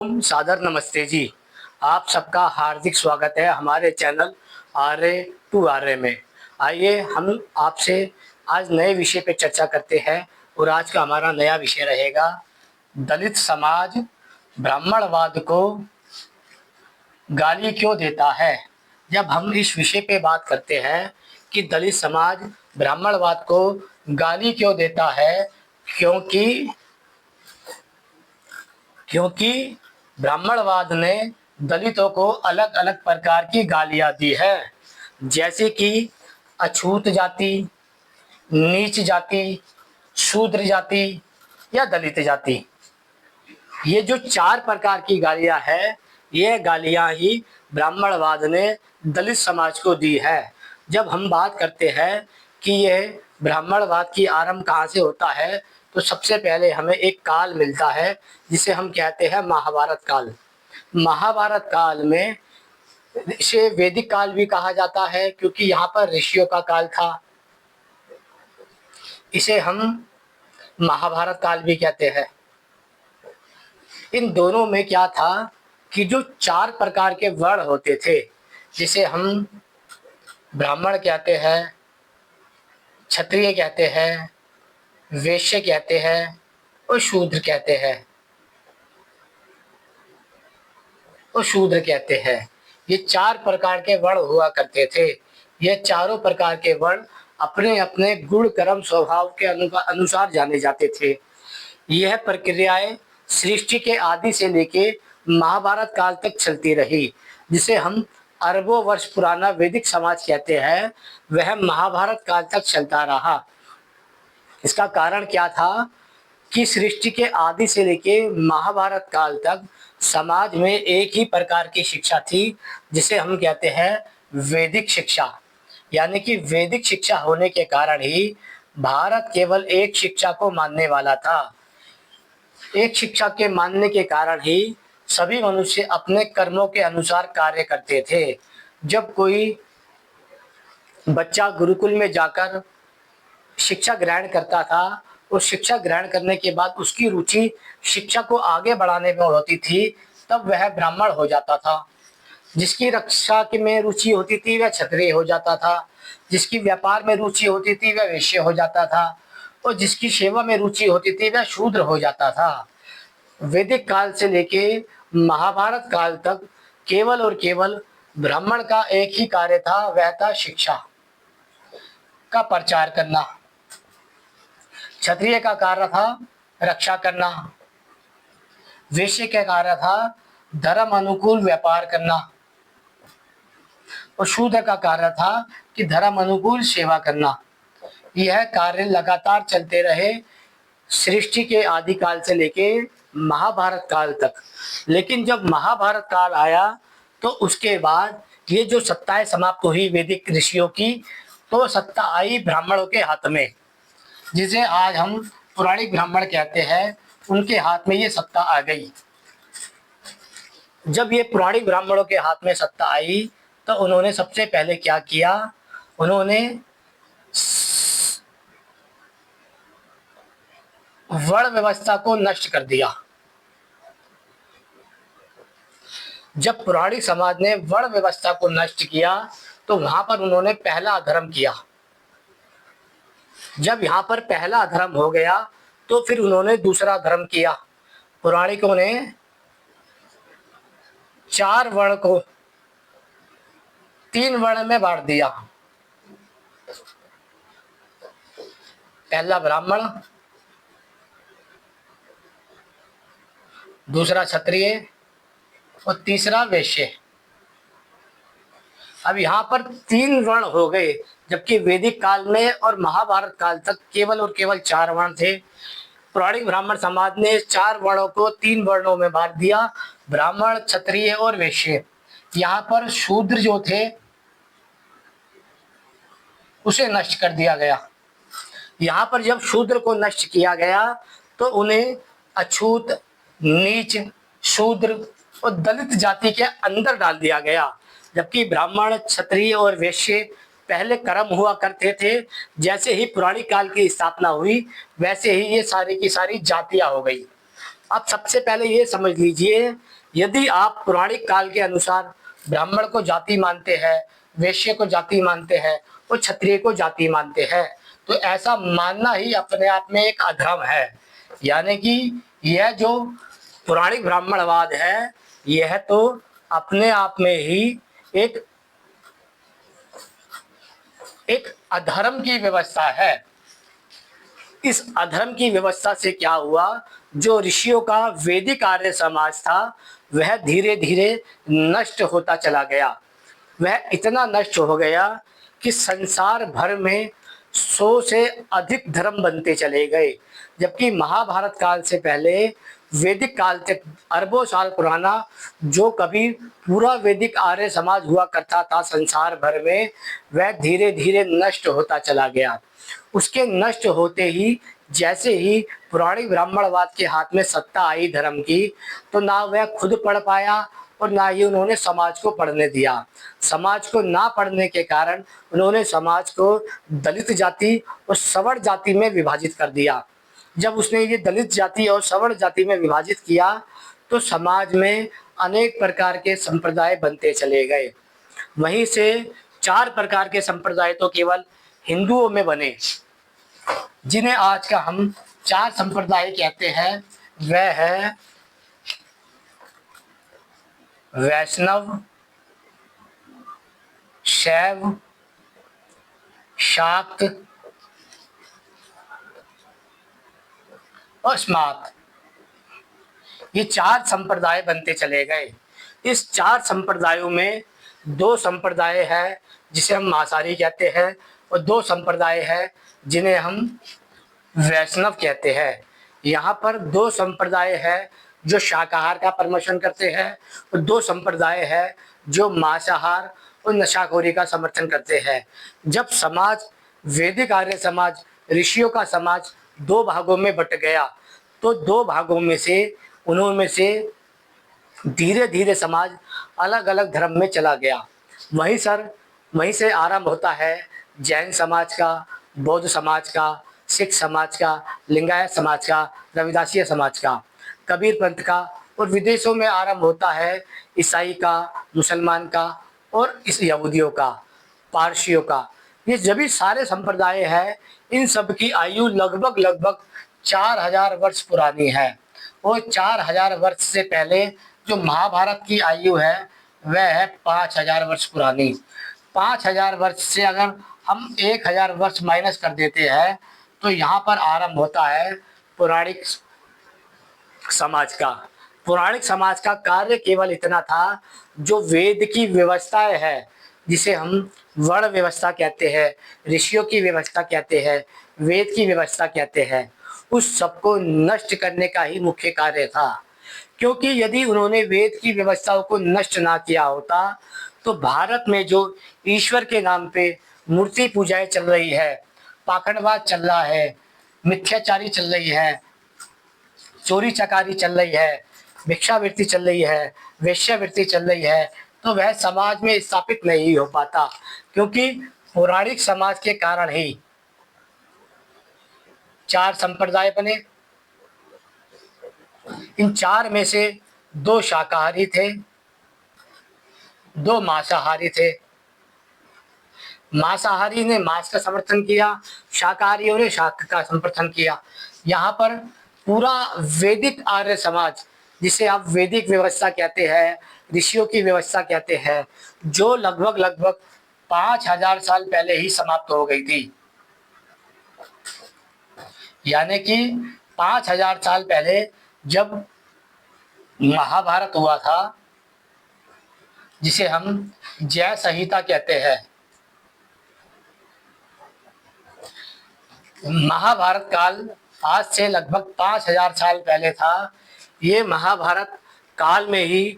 सादर नमस्ते जी। आप सबका हार्दिक स्वागत है हमारे चैनल आर्य टू आर्य में। आइए हम आपसे आज नए विषय पे चर्चा करते हैं और आज का हमारा नया विषय रहेगा दलित समाज ब्राह्मणवाद को गाली क्यों देता है। जब हम इस विषय पे बात करते हैं कि दलित समाज ब्राह्मणवाद को गाली क्यों देता है, क्योंकि क्योंकि ब्राह्मणवाद ने दलितों को अलग अलग प्रकार की गालियां दी है, जैसे कि अछूत जाति, नीच जाति, शूद्र जाति या दलित जाति। ये जो चार प्रकार की गालियां है, ये गालियां ही ब्राह्मणवाद ने दलित समाज को दी है। जब हम बात करते हैं कि यह ब्राह्मणवाद की आरंभ कहाँ से होता है, तो सबसे पहले हमें एक काल मिलता है जिसे हम कहते हैं महाभारत काल। महाभारत काल में इसे वैदिक काल भी कहा जाता है, क्योंकि यहाँ पर ऋषियों का काल था। इसे हम महाभारत काल भी कहते हैं। इन दोनों में क्या था कि जो चार प्रकार के वर्ण होते थे, जिसे हम ब्राह्मण कहते हैं, क्षत्रिय कहते हैं, वैश्य कहते हैं और शूद्र कहते हैं। ये चार प्रकार के वर्ण हुआ करते थे। ये चारों प्रकार के वर्ण अपने अपने गुण कर्म स्वभाव के अनुसार जाने जाते थे। यह प्रक्रियाएं सृष्टि के आदि से लेके महाभारत काल तक चलती रही। जिसे हम अरबों वर्ष पुराना वैदिक समाज कहते हैं, वह महाभारत काल तक चलता रहा। इसका कारण क्या था कि सृष्टि के आदि से लेके महाभारत काल तक समाज में एक ही प्रकार की शिक्षा थी, जिसे हम कहते हैं वैदिक शिक्षा। यानी कि वैदिक शिक्षा होने के कारण ही भारत केवल एक शिक्षा को मानने वाला था। एक शिक्षा के मानने के कारण ही सभी मनुष्य अपने कर्मों के अनुसार कार्य करते थे। जब कोई बच्चा गुरुकुल में जाकर शिक्षा ग्रहण करता था और शिक्षा ग्रहण करने के बाद उसकी रुचि शिक्षा को आगे बढ़ाने में होती थी, तब वह ब्राह्मण हो जाता था। जिसकी रक्षा में रुचि होती थी वह क्षत्रिय हो जाता था, जिसकी व्यापार में रुचि होती थी वह वैश्य हो जाता था, और जिसकी सेवा में रुचि होती थी वह शूद्र हो जाता था। वैदिक काल से लेके महाभारत काल तक केवल और केवल ब्राह्मण का एक ही कार्य था, वह था शिक्षा का प्रचार करना। क्षत्रिय का कार्य था रक्षा करना, वैश्य का कार्य था धर्म अनुकूल व्यापार करना, और शूद्र का कार्य था कि धर्म अनुकूल सेवा करना। यह कार्य लगातार चलते रहे सृष्टि के आदिकाल से लेके महाभारत काल तक। लेकिन जब महाभारत काल आया तो उसके बाद ये जो सत्ताएं समाप्त हुई वैदिक ऋषियों की, तो सत्ता आई ब्राह्मणों के हाथ में, जिसे आज हम पुराणिक ब्राह्मण कहते हैं। उनके हाथ में ये सत्ता आ गई। जब ये पुराणिक ब्राह्मणों के हाथ में सत्ता आई तो उन्होंने सबसे पहले क्या किया, उन्होंने वर्ण व्यवस्था को नष्ट कर दिया। जब पुराणिक समाज ने वर्ण व्यवस्था को नष्ट किया तो वहां पर उन्होंने पहला अधर्म किया। जब यहाँ पर पहला अधर्म हो गया तो फिर उन्होंने दूसरा धर्म किया। पुराणिकों ने चार वर्ण को तीन वर्ण में बांट दिया। पहला ब्राह्मण, दूसरा क्षत्रिय और तीसरा वैश्य। अब यहाँ पर तीन वर्ण हो गए, जबकि वैदिक काल में और महाभारत काल तक केवल और केवल चार वर्ण थे। पुराणिक ब्राह्मण समाज ने चार वर्णों को तीन वर्णों में बांट दिया, ब्राह्मण, क्षत्रिय और वैश्य। यहाँ पर शूद्र जो थे उसे नष्ट कर दिया गया। यहाँ पर जब शूद्र को नष्ट किया गया तो उन्हें अछूत, नीच, शूद्र और दलित जाति के अंदर डाल दिया गया। जबकि ब्राह्मण, क्षत्रिय और वैश्य पहले कर्म हुआ करते थे। जैसे ही पुरानी काल की स्थापना हुई वैसे ही ये सारी की सारी जातियां हो गई। अब सबसे पहले ये समझ लीजिए, यदि आप पौराणिक काल के अनुसार ब्राह्मण को जाति मानते हैं, वैश्य को जाति मानते हैं और क्षत्रिय को जाति मानते हैं, तो ऐसा मानना ही अपने आप में एक अधर्म है। यानी कि यह जो पौराणिक ब्राह्मणवाद है, यह तो अपने आप में ही एक एक अधर्म की व्यवस्था है। इस अधर्म की व्यवस्था से क्या हुआ, जो ऋषियों का वैदिक आर्य समाज था वह धीरे धीरे नष्ट होता चला गया। वह इतना नष्ट हो गया कि संसार भर में 100 से अधिक धर्म बनते चले गए, जबकि महाभारत काल से पहले वैदिक काल तक अरबों साल पुराना जो कभी पूरा वैदिक आर्य समाज हुआ करता था संसार भर में, वह धीरे धीरे नष्ट होता चला गया। उसके नष्ट होते ही जैसे ही पुराणिक ब्राह्मणवाद के हाथ में सत्ता आई धर्म की, तो ना वह खुद पढ़ पाया और ना ही उन्होंने समाज को पढ़ने दिया। समाज को ना पढ़ने के कारण उन्होंने समाज को दलित जाति और सवर्ण जाति में विभाजित कर दिया। जब उसने ये दलित जाति और सवर्ण जाति में विभाजित किया, तो समाज में अनेक प्रकार के संप्रदाय बनते चले गए। वहीं से 4 प्रकार के संप्रदाय तो केवल हिंदुओं में बने, जिन्हें आज का हम 4 संप्रदाय कहते हैं। वह है वैष्णव, शैव, शाक्त और स्मार्त। ये 4 संप्रदाय बनते चले गए। इस 4 संप्रदायों में 2 संप्रदाय है जिसे हम मांसाहारी कहते हैं और 2 संप्रदाय है जिन्हें हम वैष्णव कहते हैं। यहाँ पर 2 संप्रदाय है जो शाकाहार का प्रमोशन करते हैं और 2 संप्रदाय है जो मांसाहार और नशाखोरी का समर्थन करते हैं। जब समाज वैदिक आर्य समाज, ऋषियों का समाज 2 भागों में बट गया, तो 2 भागों में से उनमें से धीरे धीरे समाज अलग अलग धर्म में चला गया। वहीं से आरंभ होता है जैन समाज का, बौद्ध समाज का, सिख समाज का, लिंगायत समाज का, रविदासीय समाज का, कबीर पंथ का, और विदेशों में आरंभ होता है ईसाई का, मुसलमान का और इस यहूदियों का, पारसियों का। ये सभी सारे संप्रदाय हैं, इन सब की आयु लगभग लगभग 4000 वर्ष पुरानी है। और 4000 वर्ष से पहले जो महाभारत की आयु है वह है 5000 वर्ष पुरानी। 5000 वर्ष से अगर हम 1000 वर्ष माइनस कर देते हैं, तो यहाँ पर आरंभ होता है पौराणिक समाज का। पौराणिक समाज का कार्य केवल इतना था, जो वेद की व्यवस्थाएं है, जिसे हम वर्ण व्यवस्था कहते हैं, ऋषियों की व्यवस्था कहते हैं, वेद की व्यवस्था कहते हैं, उस सबको नष्ट करने का ही मुख्य कार्य था। क्योंकि यदि उन्होंने वेद की व्यवस्थाओं को नष्ट ना किया होता, तो भारत में जो ईश्वर के नाम पे मूर्ति पूजाएं चल रही है, पाखंडवाद चल रहा है, मिथ्याचारी चल रही है, चोरी चकारी चल रही है, भिक्षावृत्ति चल रही है, वेश्यावृत्ति चल रही है, तो वह समाज में स्थापित नहीं हो पाता। क्योंकि पौराणिक समाज के कारण ही 4 संप्रदाय बने। इन 4 में से 2 शाकाहारी थे, 2 मांसाहारी थे। मांसाहारी ने मांस का समर्थन किया, शाकाहारियों ने शाक का समर्थन किया। यहाँ पर पूरा वैदिक आर्य समाज, जिसे आप वैदिक व्यवस्था कहते हैं, ऋषियों की व्यवस्था कहते हैं, जो लगभग लगभग 5000 साल पहले ही समाप्त हो गई थी। यानी कि 5000 साल पहले जब महाभारत हुआ था, जिसे हम जय संहिता कहते हैं, महाभारत काल आज से लगभग 5000 साल पहले था। ये महाभारत काल में ही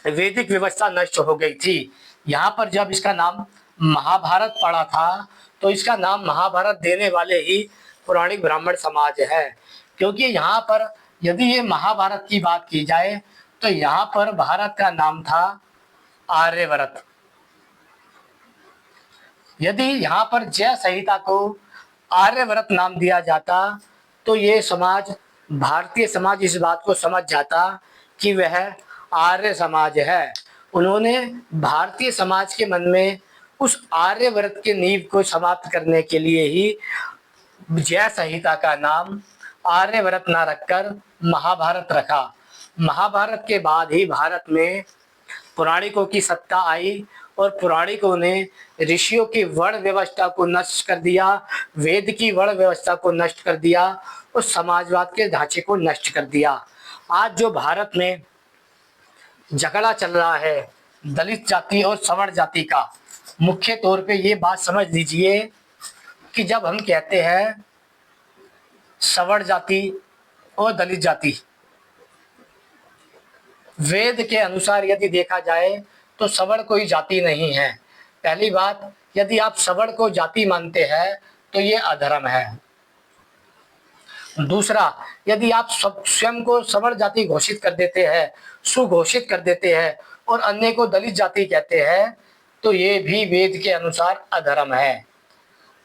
वैदिक व्यवस्था नष्ट हो गई थी। यहाँ पर जब इसका नाम महाभारत पड़ा था, तो इसका नाम महाभारत देने वाले ही पौराणिक ब्राह्मण समाज है। क्योंकि यहाँ पर यदि ये महाभारत की बात की जाए, तो यहाँ पर भारत का नाम था आर्यवर्त। यदि यहाँ पर जय संहिता को आर्यवर्त नाम दिया जाता, तो ये समाज भारतीय समाज इस बात को समझ जाता कि वह आर्य समाज है। उन्होंने भारतीय समाज के मन में उस आर्य व्रत के नींव को समाप्त करने के लिए ही जय संहिता का नाम आर्यव्रत न रखकर महाभारत रखा। महाभारत के बाद ही भारत में पुराणिकों की सत्ता आई और पुराणिकों ने ऋषियों की वर्ण व्यवस्था को नष्ट कर दिया, वेद की वर्ण व्यवस्था को नष्ट कर दिया और समाजवाद के ढांचे को नष्ट कर दिया। आज जो भारत में झगड़ा चल रहा है दलित जाति और सवर्ण जाति का, मुख्य तौर पे ये बात समझ लीजिए कि जब हम कहते हैं सवर्ण जाति और दलित जाति, वेद के अनुसार यदि देखा जाए तो सवर्ण कोई जाति नहीं है। पहली बात, यदि आप सवर्ण को जाति मानते हैं तो ये अधर्म है। दूसरा, यदि आप स्वयं को सवर्ण जाति घोषित कर देते हैं, सुघोषित कर देते हैं और अन्य को दलित जाति कहते हैं तो ये भी वेद के अनुसार अधर्म है।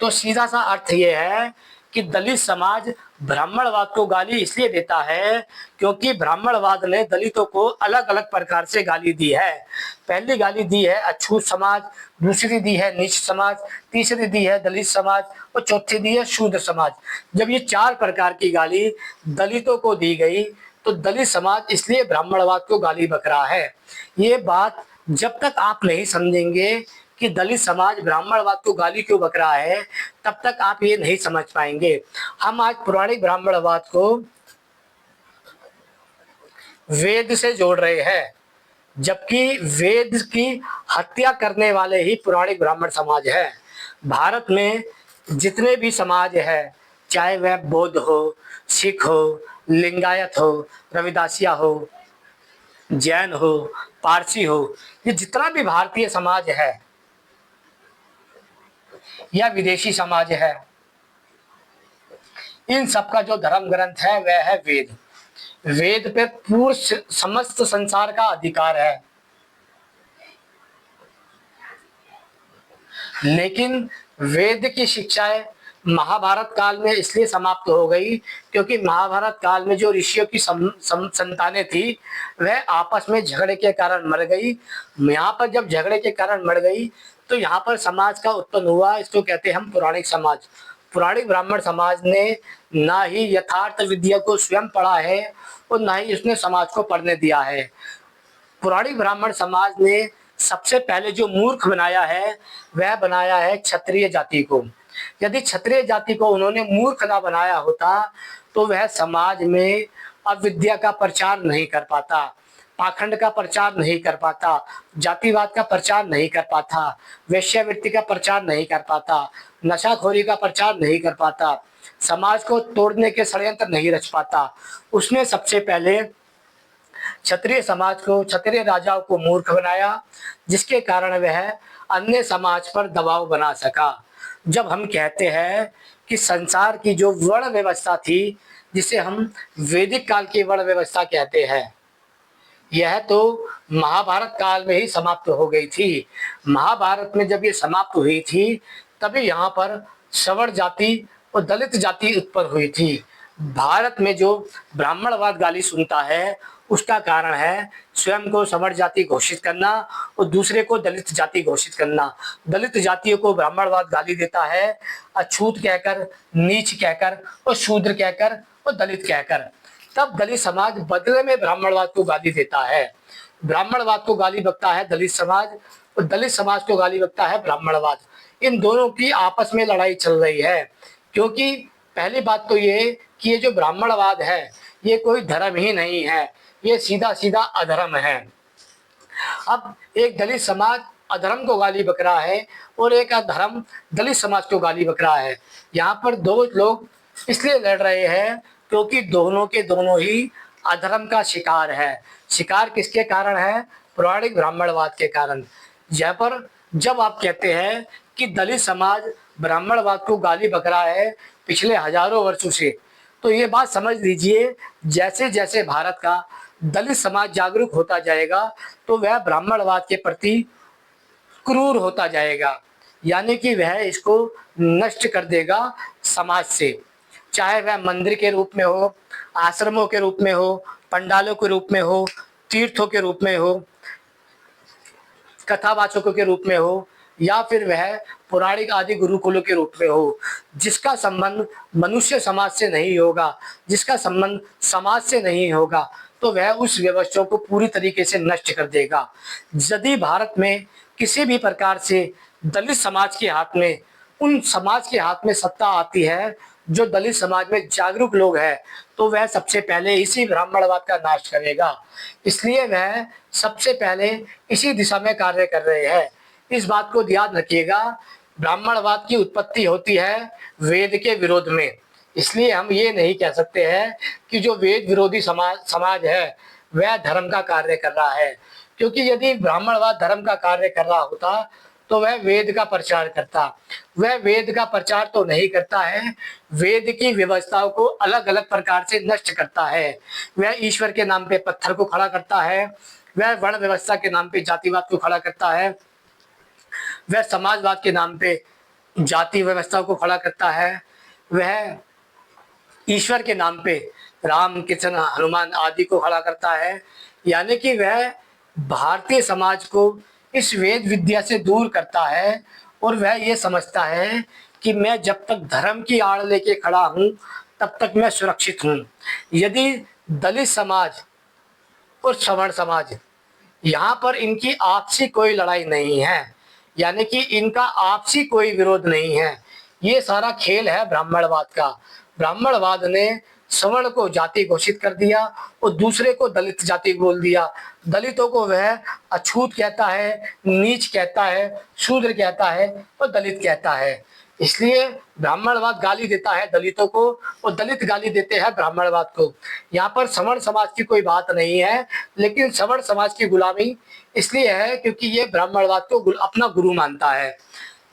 तो सीधा सा अर्थ ये है कि दलित समाज ब्राह्मणवाद को गाली इसलिए देता है क्योंकि ब्राह्मणवाद ने दलितों को अलग अलग प्रकार से गाली दी है। पहली गाली दी है अछूत समाज, दूसरी दी है नीच समाज, तीसरी दी है दलित समाज और चौथी दी है शूद्र समाज। जब ये 4 प्रकार की गाली दलितों को दी गई तो दलित समाज इसलिए ब्राह्मणवाद को गाली बक रहा है। ये बात जब तक आप नहीं समझेंगे कि दलित समाज ब्राह्मणवाद को गाली क्यों बक रहा है, तब तक आप ये नहीं समझ पाएंगे। हम आज पुराणिक ब्राह्मणवाद को वेद से जोड़ रहे हैं, जबकि वेद की हत्या करने वाले ही पुराणिक ब्राह्मण समाज है। भारत में जितने भी समाज है, चाहे वह बौद्ध हो, सिख हो, लिंगायत हो, रविदासिया हो, जैन हो, पारसी हो, ये जितना भी भारतीय समाज है या विदेशी समाज है, इन सबका जो धर्म ग्रंथ है वह है वेद। वेद पे पूर्ण समस्त संसार का अधिकार है। लेकिन वेद की शिक्षाएं महाभारत काल में इसलिए समाप्त हो गई क्योंकि महाभारत काल में जो ऋषियों की संतानें थी वह आपस में झगड़े के कारण मर गई। यहाँ पर जब झगड़े के कारण मर गई तो यहाँ पर समाज का उत्पन्न हुआ, इसको कहते हैं हम पुराणिक समाज। पुराणिक ब्राह्मण समाज ने ना ही यथार्थ विद्या को स्वयं पढ़ा है और ना ही उसने समाज को पढ़ने दिया है। पुराणिक ब्राह्मण समाज ने सबसे पहले जो मूर्ख बनाया है वह बनाया है क्षत्रिय जाति को। यदि क्षत्रिय जाति को उन्होंने मूर्ख ना बनाया होता तो वह समाज में अविद्या का प्रचार नहीं कर पाता, पाखंड का प्रचार नहीं कर पाता, जातिवाद का प्रचार नहीं कर पाता, वेश्यावृत्ति का प्रचार नहीं कर पाता, नशाखोरी का प्रचार नहीं कर पाता, समाज को तोड़ने के षड्यंत्र नहीं रच पाता। उसने सबसे पहले क्षत्रिय समाज को, क्षत्रिय राजाओं को मूर्ख बनाया, जिसके कारण वह अन्य समाज पर दबाव बना सका। जब हम कहते हैं कि संसार की जो वर्ण व्यवस्था थी, जिसे हम वैदिक काल की वर्ण व्यवस्था कहते हैं, यह तो महाभारत काल में ही समाप्त हो गई थी। महाभारत में जब ये समाप्त हुई थी तभी यहाँ पर सवर्ण जाति और दलित जाति उत्पन्न हुई थी। भारत में जो ब्राह्मणवाद गाली सुनता है उसका कारण है स्वयं को सवर्ण जाति घोषित करना और दूसरे को दलित जाति घोषित करना। दलित जातियों को ब्राह्मणवाद गाली देता है अछूत कहकर, नीच कहकर और शूद्र कहकर और दलित कहकर। तब दलित समाज बदले में ब्राह्मणवाद को गाली देता है। ब्राह्मणवाद को गाली बकता है दलित समाज और दलित समाज को गाली बकता है ब्राह्मणवाद। इन दोनों की आपस में लड़ाई चल रही है, क्योंकि पहली बात तो ये कि ये जो ब्राह्मणवाद है ये कोई धर्म ही नहीं है, ये सीधा सीधा अधर्म है। अब एक दलित समाज अधर्म को गाली बक रहा है और एक अधर्म दलित समाज को गाली बक रहा है। यहाँ पर दो लोग इसलिए लड़ रहे हैं क्योंकि दोनों के दोनों ही अधर्म का शिकार है। शिकार किसके कारण है? पौराणिक ब्राह्मणवाद के कारण। यहाँ पर जब आप कहते हैं कि दलित समाज ब्राह्मणवाद को गाली बक रहा है पिछले हजारों वर्षों से, तो ये बात समझ लीजिए जैसे जैसे भारत का दलित समाज जागरूक होता जाएगा तो वह ब्राह्मणवाद के प्रति क्रूर होता जाएगा, यानी कि वह इसको नष्ट कर देगा समाज से। चाहे वह मंदिर के रूप में हो, आश्रमों के रूप में हो, पंडालों के रूप में हो, तीर्थों के रूप में हो, कथावाचकों के रूप में हो, या फिर वह पौराणिक आदि गुरुकुलों के रूप में हो, जिसका संबंध मनुष्य समाज से नहीं होगा, जिसका संबंध समाज से नहीं होगा, तो वह उस व्यवस्था को पूरी तरीके से नष्ट कर देगा। यदि भारत में किसी भी प्रकार से दलित समाज के हाथ में, उन समाज के हाथ में सत्ता आती है जो दलित समाज में जागरूक लोग हैं, तो वह सबसे पहले इसी ब्राह्मणवाद का नाश करेगा। इसलिए वह सबसे पहले इसी दिशा में कार्य कर रहे हैं। इस बात को याद रखिएगा, ब्राह्मणवाद की उत्पत्ति होती है वेद के विरोध में। इसलिए हम ये नहीं कह सकते हैं कि जो वेद विरोधी समाज है वह धर्म का कार्य कर रहा है, क्योंकि यदि ब्राह्मणवाद धर्म का कार्य कर रहा होता तो वह वेद का प्रचार करता। वह वेद का प्रचार तो नहीं करता है, वेद की व्यवस्थाओं को अलग अलग प्रकार से नष्ट करता है। वह ईश्वर के नाम पे पत्थर को खड़ा करता है, वह वर्ण व्यवस्था के नाम पे जातिवाद को खड़ा करता है, वह समाजवाद के नाम पे जाति व्यवस्था को खड़ा करता है, वह ईश्वर के नाम पे राम कृष्ण हनुमान आदि को खड़ा करता है। यानी कि वह भारतीय समाज को इस वेद विद्या से दूर करता है और वह ये समझता है कि मैं जब तक धर्म की आड़ लेके खड़ा हूँ तब तक मैं सुरक्षित हूँ। यदि दलित समाज और सवर्ण समाज, यहाँ पर इनकी आपसी कोई लड़ाई नहीं है, यानी कि इनका आपसी कोई विरोध नहीं है, ये सारा खेल है ब्राह्मणवाद का। ब्राह्मणवाद ने सवर्ण को जाति घोषित कर दिया और दूसरे को दलित जाति बोल दिया। दलितों को वह अछूत कहता है, नीच कहता है, शूद्र कहता है और दलित कहता है। इसलिए ब्राह्मणवाद गाली देता है दलितों को और दलित गाली देते हैं ब्राह्मणवाद को। यहाँ पर सवर्ण समाज की कोई बात नहीं है, लेकिन सवर्ण समाज की गुलामी इसलिए है क्योंकि ये ब्राह्मणवाद को अपना गुरु मानता है।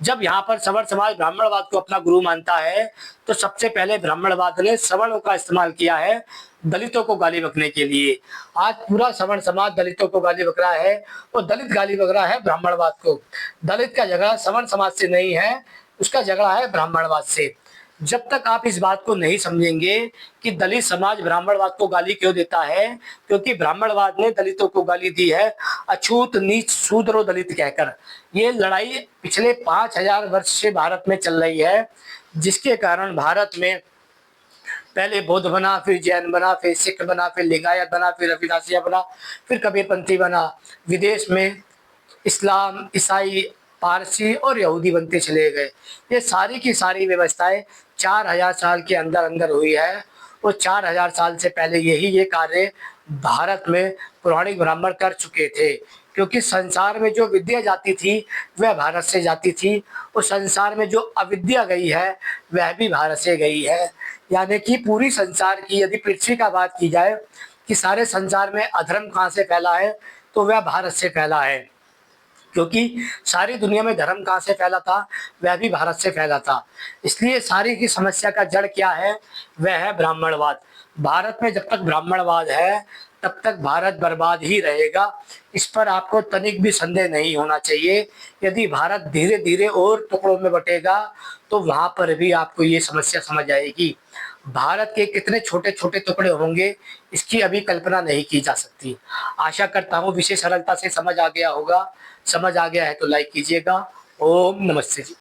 जब यहाँ पर सवर्ण समाज ब्राह्मणवाद को अपना गुरु मानता है तो सबसे पहले ब्राह्मणवाद ने सवर्णों का इस्तेमाल किया है दलितों को गाली बकने के लिए। आज पूरा सवर्ण समाज दलितों को गाली बक रहा है और दलित गाली बक रहा है ब्राह्मणवाद को। दलित का झगड़ा सवर्ण समाज से नहीं है, उसका झगड़ा है ब्राह्मणवाद से। जब तक आप इस बात को नहीं समझेंगे कि दलित समाज ब्राह्मणवाद को गाली क्यों देता है, क्योंकि ब्राह्मणवाद ने दलितों को गाली दी है अछूत नीच शूद्र और दलित कहकर। ये लड़ाई पिछले 5000 वर्ष से भारत में चल रही है, जिसके कारण भारत में पहले बौद्ध बना, फिर जैन बना, फिर सिख बना, फिर लिंगायत बना, फिर रविदासिया बना, फिर कबीरपंथी बना। विदेश में इस्लाम, ईसाई, पारसी और यहूदी बनते चले गए। ये सारी की सारी व्यवस्थाएं 4000 साल के अंदर अंदर हुई है और 4000 साल से पहले ये कार्य भारत में पौराणिक ब्राह्मण कर चुके थे, क्योंकि संसार में जो विद्या जाती थी वह भारत से जाती थी और संसार में जो अविद्या गई है वह भी भारत से गई है। यानी कि पूरी संसार की यदि पृथ्वी का बात की जाए कि सारे संसार में अधर्म कहाँ से फैला है तो वह भारत से फैला है, क्योंकि सारी दुनिया में धर्म कहाँ से फैला था, वह भी भारत से फैला था। इसलिए सारी की समस्या का जड़ क्या है, वह है ब्राह्मणवाद। भारत में जब तक ब्राह्मणवाद है तब तक भारत बर्बाद ही रहेगा, इस पर आपको तनिक भी संदेह नहीं होना चाहिए। यदि भारत धीरे धीरे और टुकड़ों में बटेगा तो वहाँ पर भी आपको ये समस्या समझ आएगी। भारत के कितने छोटे छोटे टुकड़े होंगे इसकी अभी कल्पना नहीं की जा सकती। आशा करता हूँ विषय सरलता से समझ आ गया होगा। समझ आ गया है तो लाइक कीजिएगा। ओम नमस्ते जी।